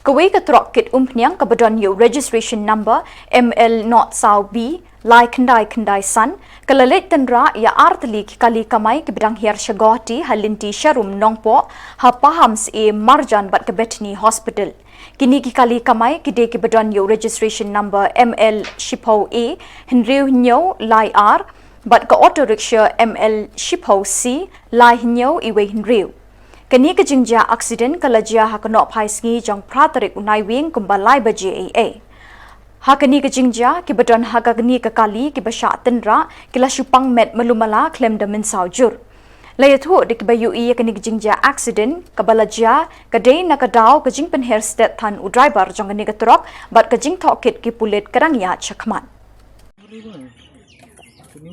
Kawai katrok kit umnyang kabadon yu registration number ML not Sao B lai kendai san kalalit tenra ya artli kali kamai kibidang hiar syagoti halinti syarum nongpo ha pahams e marjan bat kebetni hospital. Kini kali kamai kide kibadon yu registration number ML Shipho A Henry Nyo lai R bat ka auto rickshaw ML Shipho C lai Nyo iwe Henry. Kini kejingja aksiden kalajia hakanok paisngi jang pratarik unai wing kumbalai baje AA. Hakani kejingja kibadon hakagni kekali kibasya tenra kila syupang met melumala klem damin saujur. Layathu dikibayu iya kini kejingja aksiden kabalajia kadai nakadau kejing penher stet tan u driver jang kini ketrok bat kejing tokit kipulit kerangya cakman. Ini